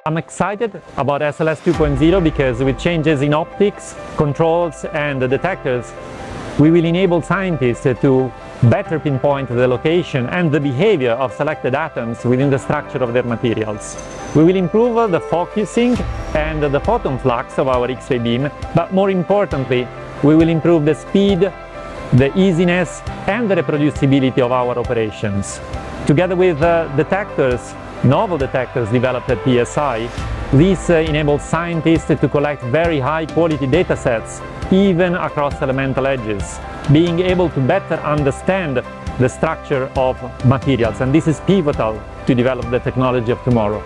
I'm excited about SLS 2.0 because with changes in optics, controls and detectors, we will enable scientists to better pinpoint the location and the behavior of selected atoms within the structure of their materials. We will improve the focusing and the photon flux of our X-ray beam, but more importantly, we will improve the speed, the easiness and the reproducibility of our operations. Together with detectors, novel detectors developed at PSI, this enables scientists to collect very high quality data sets even across elemental edges, being able to better understand the structure of materials, and this is pivotal to develop the technology of tomorrow.